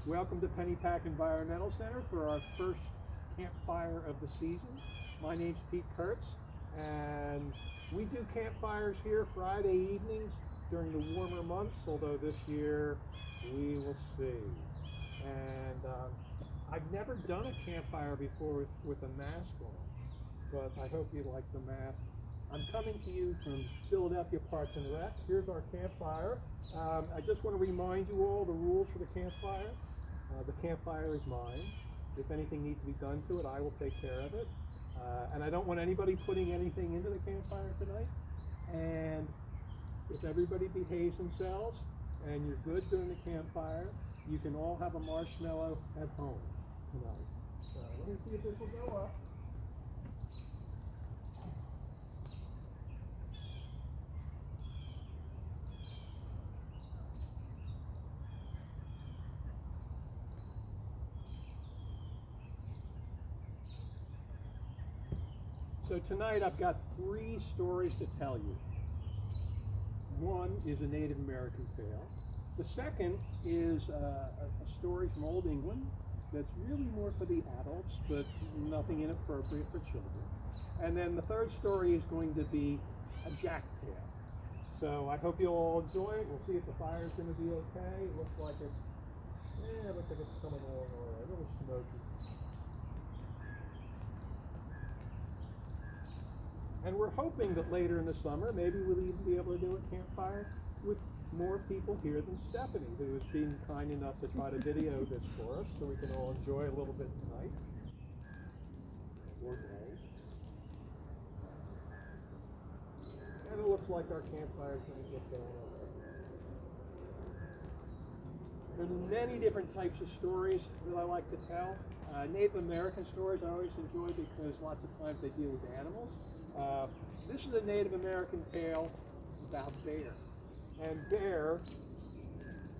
Welcome to Pennypack Environmental Center for our first campfire of the season. My name's Pete Kurtz, and we do campfires here Friday evenings during the warmer months, although this year we will see. And I've never done a campfire before with a mask on, but I hope you like the mask. I'm coming to you from Philadelphia Parks and Rec. Here's our campfire. I just want to remind you all the rules for the campfire. The campfire is mine. If anything needs to be done to it, I will take care of it. And I don't want anybody putting anything into the campfire tonight. And if everybody behaves themselves and you're good during the campfire, you can all have a marshmallow at home tonight. So let me see if this will go up. So tonight I've got 3 stories to tell you. One is a Native American tale. The second is a story from Old England that's really more for the adults, but nothing inappropriate for children. And then the third story is going to be a jack tale. So I hope you'll all enjoy it. We'll see if the fire's going to be okay. It looks like it's coming along all right. A little smoky. And we're hoping that later in the summer, maybe we'll even be able to do a campfire with more people here than Stephanie, who has been kind enough to try to video this for us, so we can all enjoy a little bit tonight. Or day. And it looks like our campfire is going to get going over. There's many different types of stories that I like to tell. Native American stories I always enjoy because lots of times they deal with animals. This is a Native American tale about bear. And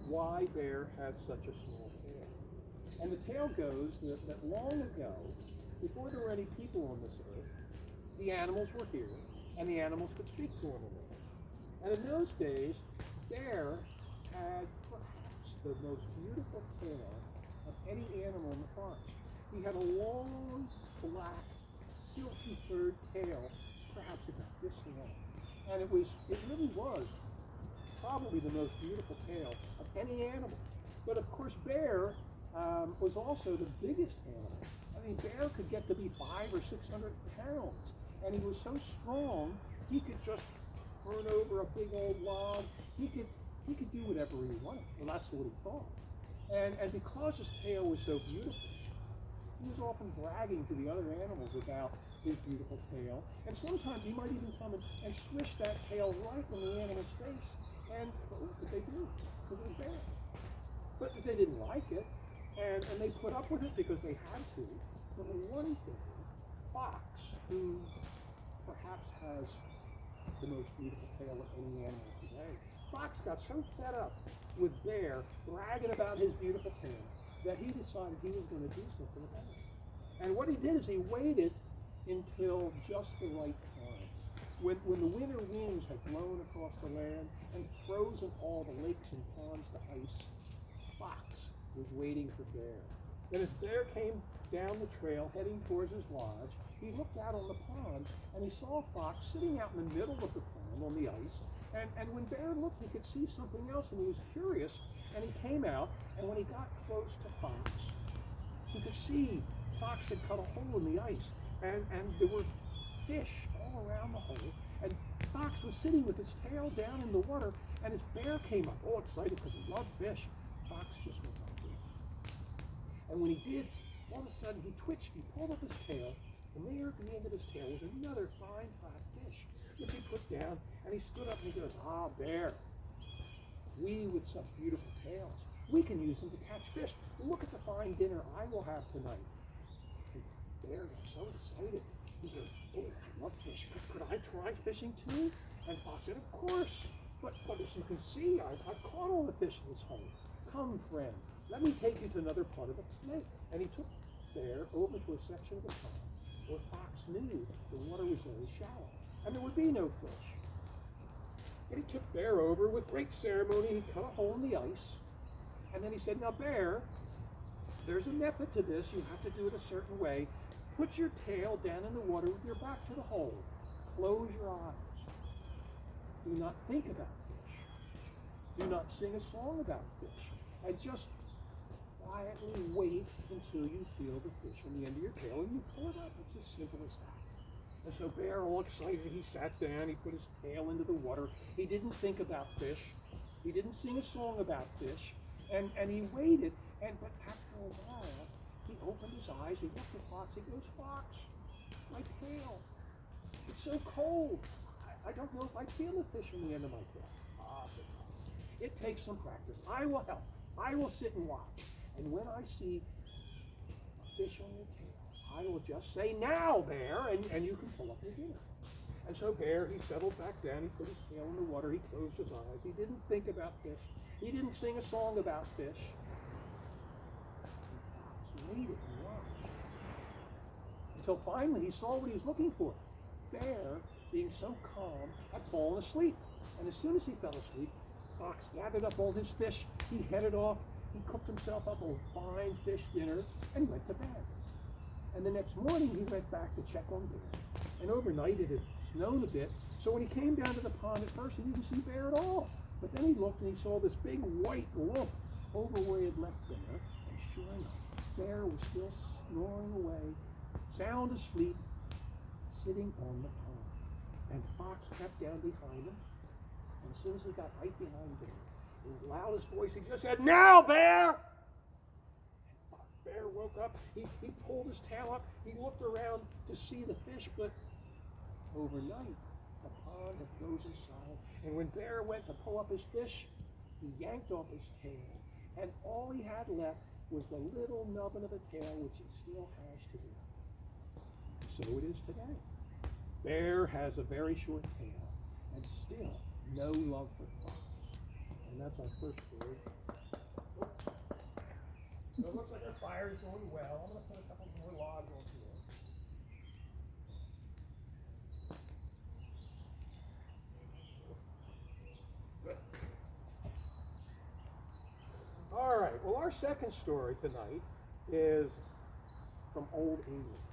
why bear has such a small tail. And the tale goes that long ago, before there were any people on this earth, the animals were here, and the animals could speak to one another. And in those days, bear had perhaps the most beautiful tail of any animal in the forest. He had a long, black, silky furred tail, perhaps about this long. And it really was probably the most beautiful tail of any animal. But of course, bear was also the biggest animal. I mean, bear could get to be 500 or 600 pounds. And he was so strong, he could just turn over a big old log. He could do whatever he wanted. Well, that's what he thought. And because his tail was so beautiful, he was often bragging to the other animals about his beautiful tail. And sometimes he might even come and swish that tail right in the animal's face. And what did they do? Because it was bear. But they didn't like it. And they put up with it because they had to. But one day, Fox, who perhaps has the most beautiful tail of any animal today, Fox got so fed up with bear bragging about his beautiful tail that he decided he was going to do something about it. And what he did is he waited until just the right time. When the winter winds had blown across the land and frozen all the lakes and ponds to ice, Fox was waiting for bear. And as bear came down the trail heading towards his lodge, he looked out on the pond and he saw Fox sitting out in the middle of the pond on the ice. And when bear looked, he could see something else, and he was curious, and he came out, and when he got close to Fox, he could see Fox had cut a hole in the ice, and there were fish all around the hole, and Fox was sitting with his tail down in the water, and his bear came up, all excited because he loved fish. Fox just went like this. And when he did, all of a sudden he twitched, he pulled up his tail, and there at the end of his tail was another fine, fat fish, which he put down, and he stood up and he goes, "Ah, bear, we with such beautiful tails, we can use them to catch fish. Look at the fine dinner I will have tonight." And bear got so excited. He goes, "Oh, I love fish. Could I try fishing too?" And Fox said, "Of course. But as you can see, I've caught all the fish in this hole. Come, friend, let me take you to another part of the lake." And he took Bear over to a section of the pond where Fox knew the water was very shallow and there would be no fish. And he took Bear over with great ceremony. He cut a hole in the ice, and then he said, "Now, Bear, There's a method to this. You have to do it a certain way. Put your tail down in the water with your back to the hole. Close your eyes. Do not think about fish. Do not sing a song about fish. And just quietly wait until you feel the fish on the end of your tail and you pull it up. It's as simple as that. And so Bear, all excited, he sat down, he put his tail into the water. He didn't think about fish. He didn't sing a song about fish. And he waited. But after a while, he opened his eyes, he looked at Fox, he goes, Fox, my tail, it's so cold. I don't know if I feel the fish on the end of my tail. Said Fox, it takes some practice. I will help. I will sit and watch. And when I see a fish on your tail, I will just say, now, Bear, and you can pull up your dinner. And so Bear, he settled back down, he put his tail in the water, he closed his eyes, he didn't think about fish, he didn't sing a song about fish. Waited and watched until finally he saw what he was looking for. Bear, being so calm, had fallen asleep. And as soon as he fell asleep, Fox gathered up all his fish, he headed off, he cooked himself up a fine fish dinner, and he went to bed. And the next morning he went back to check on Bear. And overnight it had snowed a bit, so when he came down to the pond at first he didn't see Bear at all. But then he looked and he saw this big white lump over where he had left Bear, and sure enough, Bear was still snoring away, sound asleep, sitting on the pond. And Fox crept down behind him, and as soon as he got right behind Bear, in the loudest voice, he just said, now, Bear! And Bear woke up, he pulled his tail up, he looked around to see the fish, but overnight, the pond had frozen solid, and when Bear went to pull up his fish, he yanked off his tail, and all he had left was the little nubbin of a tail which he still has today. So it is today. Bear has a very short tail and still no love for Fox. And that's our first story. So it looks like our fire is going well. I'm going to put a couple more logs on here. All right, well, our second story tonight is from Old England.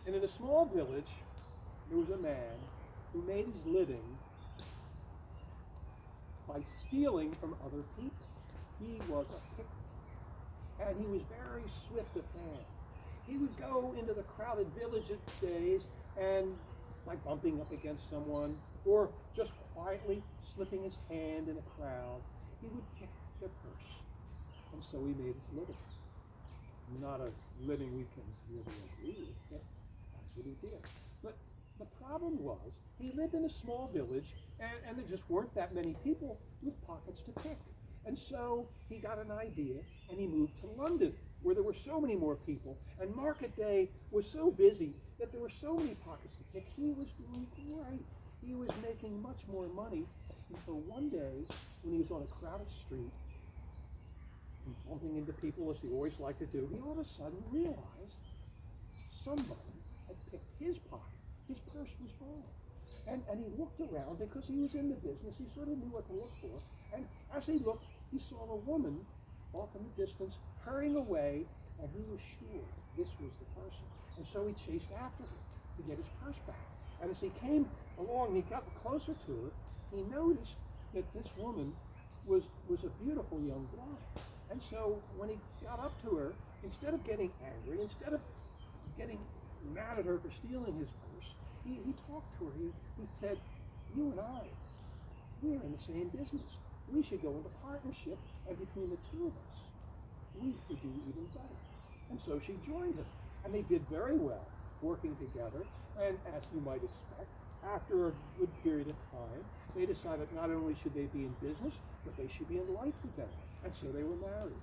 And in a small village, there was a man who made his living by stealing from other people. He was a pickpocket, and he was very swift of hand. He would go into the crowded village days and by bumping up against someone or just quietly slipping his hand in a crowd, he would pick their purse. And so he made his living. Not a living we can really agree with, but that's what he did. But the problem was, he lived in a small village, and there just weren't that many people with pockets to pick. And so he got an idea, and he moved to London, where there were so many more people, and market day was so busy that there were so many pockets to pick. He was doing great. He was making much more money until one day, when he was on a crowded street, and bumping into people as he always liked to do, he all of a sudden realized somebody had picked his pocket. His purse was wrong. And he looked around because he was in the business. He sort of knew what to look for. And as he looked, he saw a woman off in the distance hurrying away, and he was sure this was the person. And so he chased after her to get his purse back. And as he came along, he got closer to her, he noticed that this woman was a beautiful young bride. And so when he got up to her, instead of getting angry, instead of getting mad at her for stealing his purse, he talked to her. He said, you and I, we're in the same business. We should go into partnership, and between the two of us, we could do even better. And so she joined him, and they did very well working together. And as you might expect, after a good period of time, they decided not only should they be in business, but they should be in life together. And so they were married.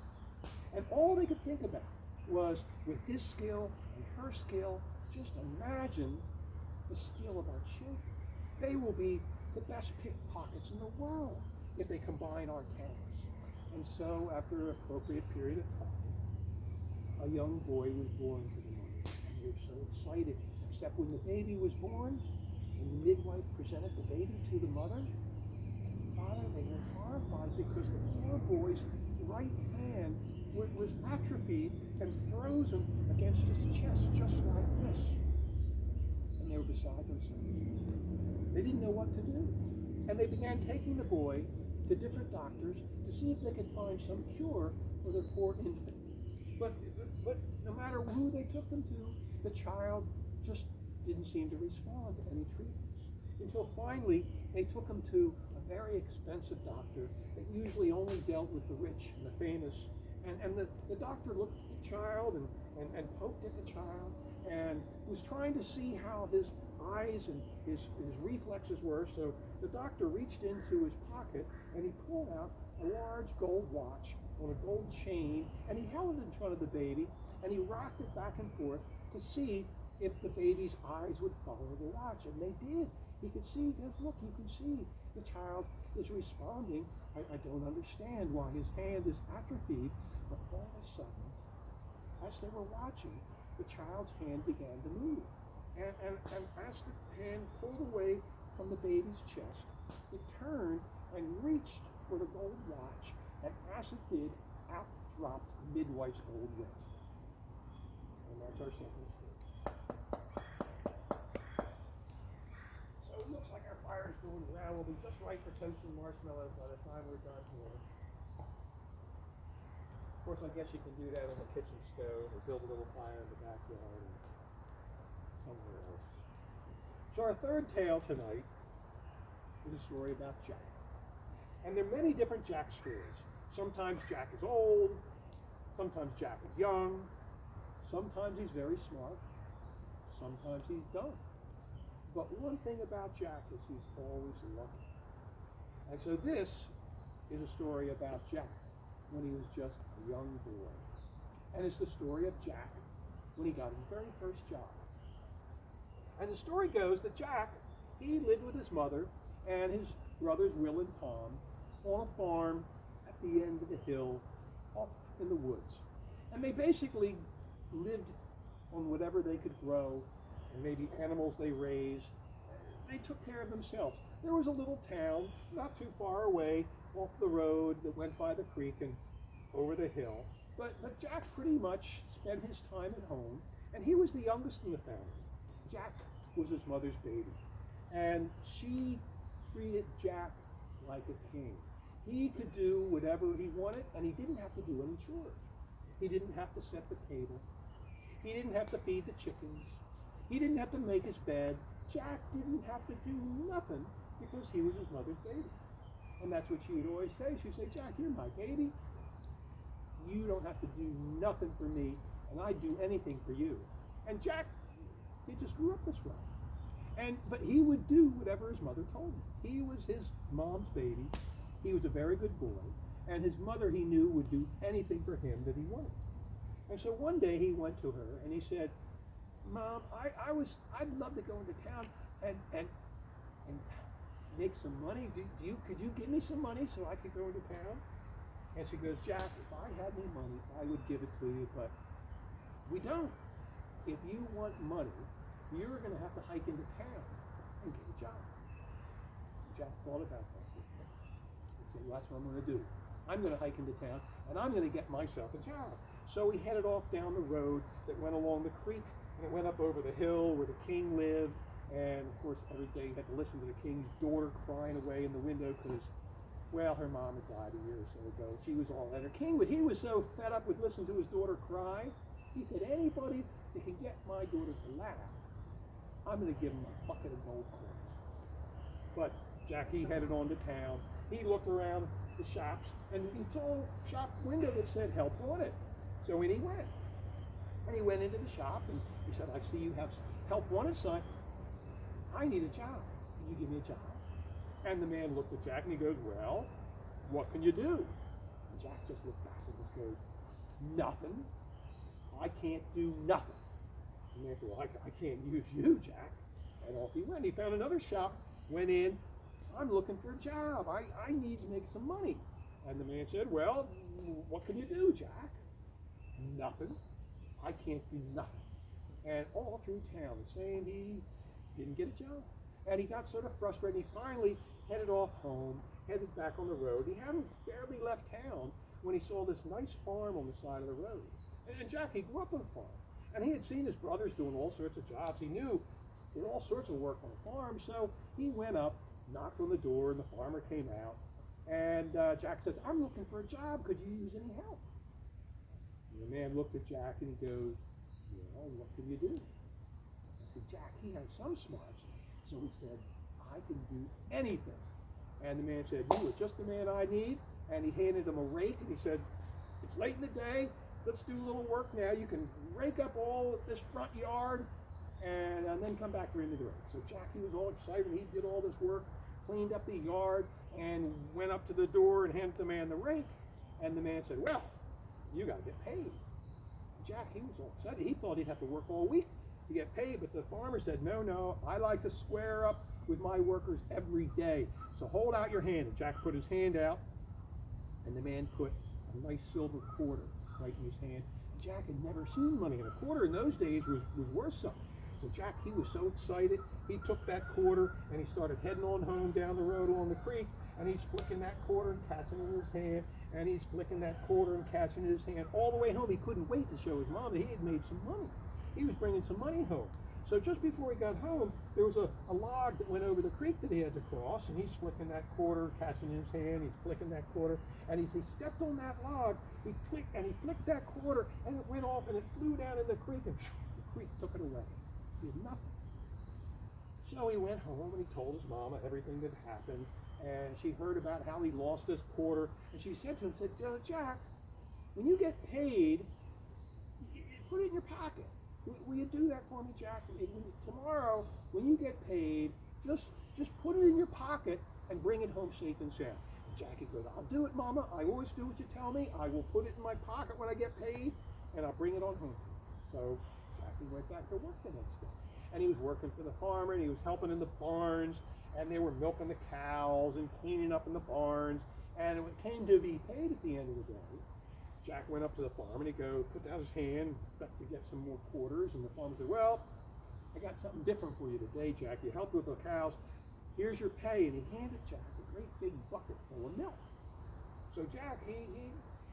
And all they could think about was, with his skill and her skill, just imagine the skill of our children. They will be the best pickpockets in the world if they combine our talents. And so, after an appropriate period of time, a young boy was born to the mother. And they were so excited, except when the baby was born, and the midwife presented the baby to the mother and the father, they were horrified. horrified because the poor boy's right hand was atrophied and frozen against his chest, just like this. And they were beside themselves. They didn't know what to do. And they began taking the boy to different doctors to see if they could find some cure for their poor infant. But no matter who they took them to, the child just didn't seem to respond to any treatments. Until finally, they took him to a very expensive doctor that usually only dealt with the rich and the famous. And the doctor looked at the child and poked at the child and was trying to see how his eyes and his reflexes were. So the doctor reached into his pocket and he pulled out a large gold watch on a gold chain, and he held it in front of the baby and he rocked it back and forth to see if the baby's eyes would follow the watch, and they did. He could see, look, you can see the child is responding. I don't understand why his hand is atrophied, but all of a sudden, as they were watching, the child's hand began to move. And as the hand pulled away from the baby's chest, it turned and reached for the gold watch, and as it did, out dropped the midwife's gold ring. And that's our second story. So it looks like our fire is going well. We'll be just right for toasting marshmallows by the time we're done here. Of course, I guess you can do that on the kitchen stove or build a little fire in the backyard or somewhere else. So our third tale tonight is a story about Jack. And there are many different Jack stories. Sometimes Jack is old, sometimes Jack is young, sometimes he's very smart, sometimes he's dumb. But one thing about Jack is he's always lucky. And so this is a story about Jack when he was just a young boy. And it's the story of Jack when he got his very first job. And the story goes that Jack, he lived with his mother and his brothers Will and Tom on a farm at the end of the hill off in the woods. And they basically lived on whatever they could grow and maybe animals they raised. They took care of themselves. There was a little town not too far away off the road that went by the creek and over the hill. But Jack pretty much spent his time at home, and he was the youngest in the family. Jack was his mother's baby, and she treated Jack like a king. He could do whatever he wanted, and he didn't have to do any chores. He didn't have to set the table. He didn't have to feed the chickens. He didn't have to make his bed. Jack didn't have to do nothing because he was his mother's baby. And that's what she would always say. She'd say, Jack, you're my baby. You don't have to do nothing for me, and I'd do anything for you. And Jack, he just grew up this way. But he would do whatever his mother told him. He was his mom's baby. He was a very good boy. And his mother, he knew, would do anything for him that he wanted. And so one day he went to her and he said, Mom, I'd love to go into town and make some money. Could you give me some money so I could go into town? And she goes, Jack, if I had any money, I would give it to you, but we don't. If you want money, you're going to have to hike into town and get a job. Jack thought about that. He said, well, that's what I'm going to do. I'm going to hike into town, and I'm going to get myself a job. So he headed off down the road that went along the creek, and it went up over the hill where the king lived. And, of course, every day he had to listen to the king's daughter crying away in the window because, well, her mom had died a year or so ago. She was all at her king, but he was so fed up with listening to his daughter cry, he said, anybody that can get my daughter to laugh, I'm going to give him a bucket of gold coins. But Jack, he headed on to town. He looked around the shops, and he saw a shop window that said help wanted. So in he went. And he went into the shop, and he said, I see you have help wanted, son. I need a job. Could you give me a job? And the man looked at Jack, and he goes, well, what can you do? And Jack just looked back and just goes, nothing. I can't do nothing. And the man said, well, I can't use you, Jack. And off he went. He found another shop, went in. I'm looking for a job. I need to make some money. And the man said, well, what can you do, Jack? Nothing. I can't do nothing. And all through town, the same, he didn't get a job. And he got sort of frustrated. He finally headed off home, headed back on the road. He hadn't barely left town when he saw this nice farm on the side of the road. And Jack, he grew up on a farm. And he had seen his brothers doing all sorts of jobs. He knew there were all sorts of work on a farm. So he went up, knocked on the door, and the farmer came out. And Jack said, "I'm looking for a job. Could you use any help?" And the man looked at Jack and he goes, "Well, what can you do?" I said, "Jack, he has some smarts." So he said, "I can do anything." And the man said, "You are just the man I need." And he handed him a rake and he said, "It's late in the day. Let's do a little work now. You can rake up all this front yard and then come back into the rake." So Jack, he was all excited. He did all this work, cleaned up the yard, and went up to the door and handed the man the rake. And the man said, "Well, you got to get paid." Jack, he was all excited. He thought he'd have to work all week to get paid, but the farmer said, "No, I like to square up with my workers every day. So hold out your hand." And Jack put his hand out, and the man put a nice silver quarter right in his hand. Jack had never seen money, and a quarter in those days was worth something. So Jack, he was so excited. He took that quarter and he started heading on home down the road along the creek, and he's flicking that quarter and catching it in his hand, and he's flicking that quarter and catching it in his hand. All the way home, he couldn't wait to show his mom that he had made some money. He was bringing some money home. So just before he got home, there was a log that went over the creek that he had to cross, and he's flicking that quarter, catching in his hand, he's flicking that quarter, and he stepped on that log, he flicked that quarter, and it went off, and it flew down in the creek, and the creek took it away. He had nothing. So he went home, and he told his mama everything that happened, and she heard about how he lost this quarter, and she said to him, "Jack, when you get paid, put it in your pocket. Will you do that for me, Jack? Tomorrow, when you get paid, just put it in your pocket and bring it home safe and sound." And Jackie goes, "I'll do it, Mama. I always do what you tell me. I will put it in my pocket when I get paid, and I'll bring it on home." So Jackie went back to work the next day. And he was working for the farmer, and he was helping in the barns, and they were milking the cows and cleaning up in the barns. And when it came to be paid at the end of the day, Jack went up to the farm and he put out his hand, expected to get some more quarters, and the farmer said, "Well, I got something different for you today, Jack. You helped with the cows. Here's your pay." And he handed Jack a great big bucket full of milk. So Jack, he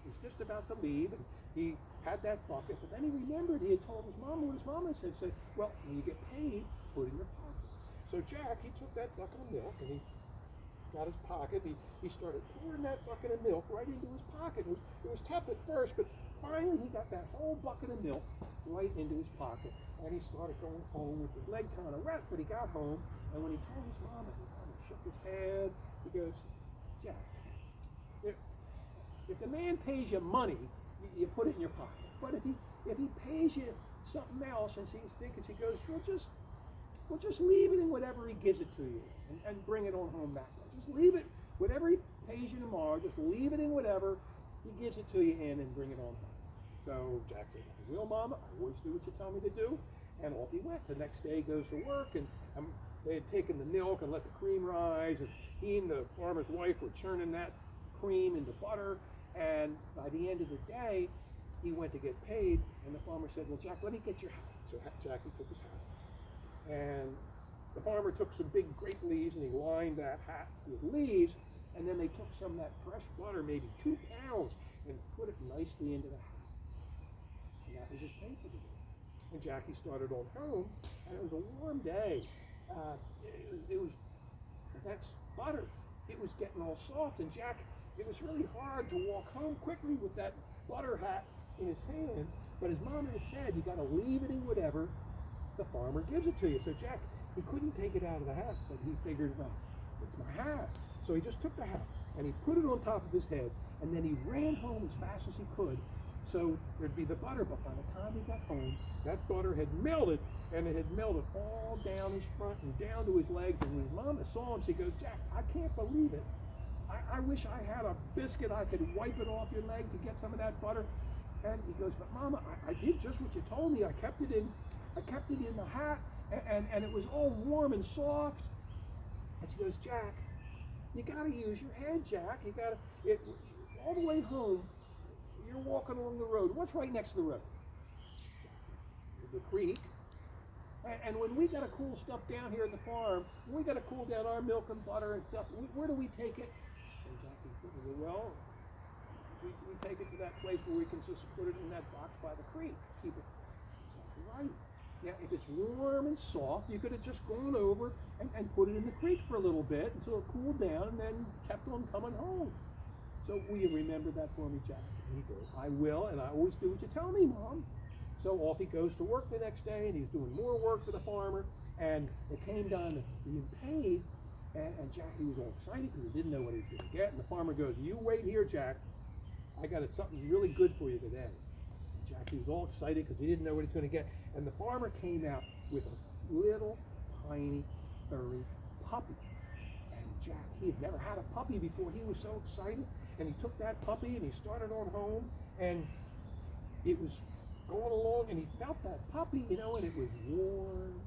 was just about to leave, and he had that bucket, but then he remembered he had told his mama what his mama said, "Well, when you get paid, put it in your pocket." So Jack, he took that bucket of milk and he got his pocket. He started pouring that bucket of milk right into his pocket. It was tough at first, but finally he got that whole bucket of milk right into his pocket. And he started going home with his leg kind of wrapped, but he got home, and when he told his mama, he kind of shook his head. He goes, "Jack, if the man pays you money, you put it in your pocket. But if he pays you something else and he's thinking," he goes, we'll just leave it in whatever he gives it to you and bring it on home that way. Just leave it, whatever he pays you tomorrow, just leave it in whatever he gives it to you in and bring it on home." So Jack said, "I will, Mama. I always do what you tell me to do." And off he went. The next day he goes to work, and they had taken the milk and let the cream rise, and he and the farmer's wife were churning that cream into butter. And by the end of the day, he went to get paid, and the farmer said, "Well, Jack, let me get your hat." So Jackie took his hat. And the farmer took some big grape leaves and he lined that hat with leaves, and then they took some of that fresh butter, maybe 2 pounds, and put it nicely into the hat. And that was his pay for the day. And Jackie started on home, and it was a warm day. It was that's butter. It was getting all soft, and Jack, it was really hard to walk home quickly with that butter hat in his hand. But his mom had said, "You got to leave it in whatever the farmer gives it to you." So Jack, he couldn't take it out of the hat, but he figured, "Well, it's my hat." So he just took the hat and he put it on top of his head, and then he ran home as fast as he could. So there'd be the butter, but by the time he got home, that butter had melted, and it had melted all down his front and down to his legs. And when his mama saw him, she goes, "Jack, I can't believe it. I wish I had a biscuit. I could wipe it off your leg to get some of that butter." And he goes, "But Mama, I did just what you told me. I kept it in the hat, and it was all warm and soft." And she goes, "Jack, you got to use your head, Jack. You got to, all the way home, you're walking along the road. What's right next to the road?" "The creek." And when we gotta cool stuff down here at the farm, when we gotta cool down our milk and butter and stuff, where do we take it? And Jackie said, well, we take it to that place where we can just put it in that box by the creek. Keep it exactly right. Now, if it's warm and soft, you could have just gone over and put it in the creek for a little bit until it cooled down and then kept on coming home. So will you remember that for me, Jack? And he goes, I will, and I always do what you tell me, Mom. So off he goes to work the next day, and he's doing more work for the farmer, and it came down to being paid, and Jackie was all excited because he didn't know what he was going to get, and the farmer goes, you wait here, Jack. I got something really good for you today. And Jackie was all excited because he didn't know what he was going to get, and the farmer came out with a little, tiny, furry puppy. And Jack, he had never had a puppy before. He was so excited, and he took that puppy, and he started on home, and it was going along, and he felt that puppy, you know, and it was warm,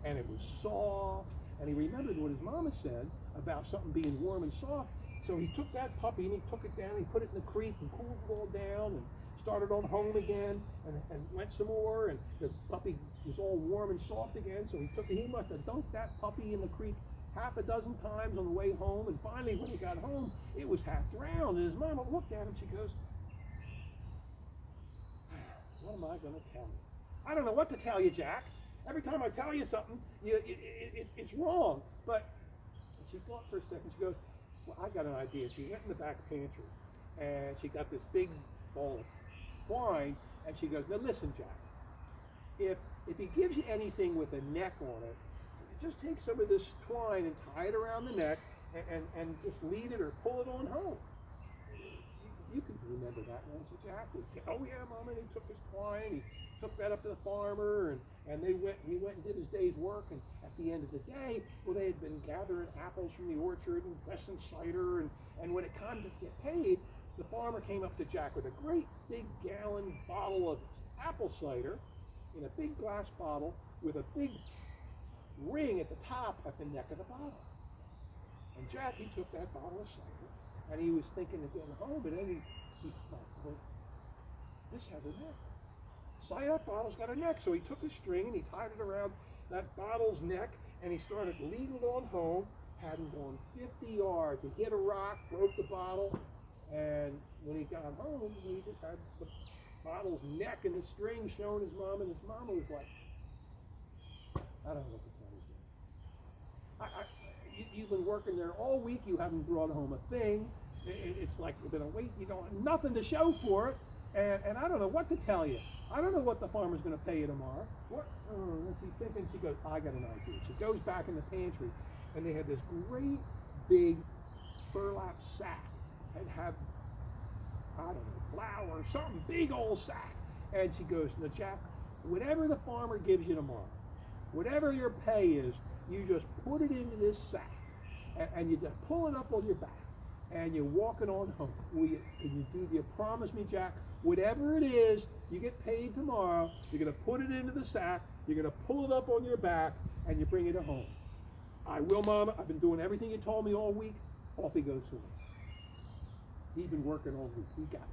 and it was soft, and he remembered what his mama said about something being warm and soft. So he took that puppy and he took it down, he put it in the creek and cooled it all down and started on home again and went some more, and the puppy was all warm and soft again. So he must have dunked that puppy in the creek half a dozen times on the way home, and finally when he got home, it was half drowned, and his mama looked at him, she goes, what am I going to tell you? I don't know what to tell you, Jack. Every time I tell you something, it's wrong. But she thought for a second. She goes, well, I got an idea. She went in the back pantry, and she got this big bowl of twine, and she goes, now listen, Jack. If he gives you anything with a neck on it, just take some of this twine and tie it around the neck, and just lead it or pull it on home. You can remember that, won't you, Jack? Oh yeah, Mom, and he took his twine, he took that up to the farmer, and he went and did his day's work, and at the end of the day, well, they had been gathering apples from the orchard and pressing cider, and when it came to get paid, the farmer came up to Jack with a great big gallon bottle of apple cider in a big glass bottle with a big ring at the top at the neck of the bottle. And Jack, he took that bottle of cider, and he was thinking of getting home, but then he thought, well, this has a neck. Cider bottle's got a neck. So he took a string and he tied it around that bottle's neck, and he started leading it on home. Hadn't gone 50 yards. He hit a rock, broke the bottle, and when he got home, he just had the bottle's neck and the string showing his mom, and his mama was like, I don't know what to tell you. You've been working there all week. You haven't brought home a thing. It's like you've been away. You don't have nothing to show for it. And I don't know what to tell you. I don't know what the farmer's going to pay you tomorrow. What? What's he thinking? She goes, I got an idea. She goes back in the pantry, and they had this great big burlap sack and have, I don't know, flour or something, big old sack. And she goes, now Jack, whatever the farmer gives you tomorrow, whatever your pay is, you just put it into this sack, and you just pull it up on your back, and you're walking on home. Do you promise me, Jack, whatever it is, you get paid tomorrow, you're going to put it into the sack, you're going to pull it up on your back, and you bring it home. I will, Mama. I've been doing everything you told me all week. Off he goes to work. He's been working all week. He got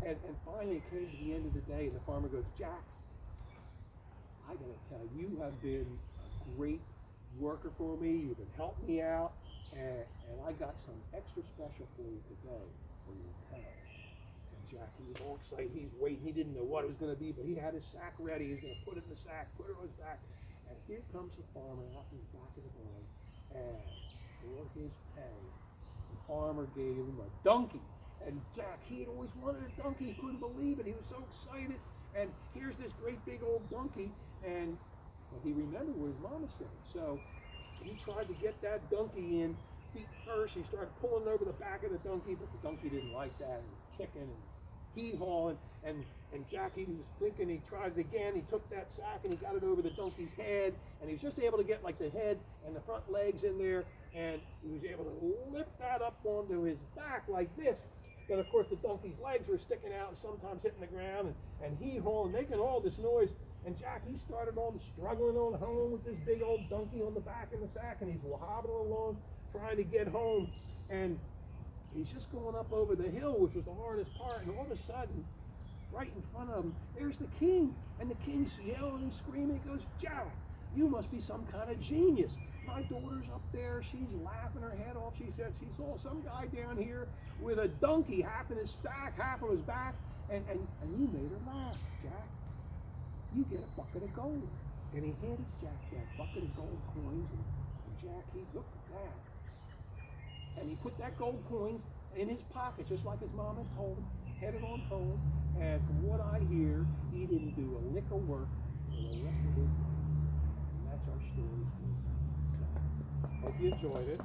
it. And finally it came to the end of the day, and the farmer goes, Jack, I got to tell you, you have been a great worker for me. You've been helping me out, and I got some extra special for you today for your pay. And Jack, he was all excited. He's waiting. He didn't know what it was going to be, but he had his sack ready. He was going to put it in the sack, put it on his back. And here comes the farmer out in the back of the barn, and for his pay, the farmer gave him a donkey. And Jack, he had always wanted a donkey. He couldn't believe it. He was so excited. And here's this great big old donkey, and he remembered what his mama said. So he tried to get that donkey in feet first. He started pulling over the back of the donkey, but the donkey didn't like that, and kicking and hee-hawing. And Jack, he was thinking, he tried it again. He took that sack and he got it over the donkey's head, and he was just able to get like the head and the front legs in there, and he was able to lift that up onto his back like this. But of course the donkey's legs were sticking out and sometimes hitting the ground and hee-hawing, making all this noise. And Jack, he started on struggling on home with this big old donkey on the back of the sack, and he's hobbling along trying to get home. And he's just going up over the hill, which was the hardest part, and all of a sudden, right in front of him, there's the king. And the king's yelling and screaming. He goes, Jack, you must be some kind of genius. My daughter's up there. She's laughing her head off. She said she saw some guy down here with a donkey, half in his sack, half on his back. And you made her laugh, Jack. You get a bucket of gold. And he handed Jack that bucket of gold coins. And Jack, he looked at that. And he put that gold coin in his pocket, just like his mom had told him, headed on home. And from what I hear, he didn't do a lick of work for the rest of his life. And that's our story. So, hope you enjoyed it.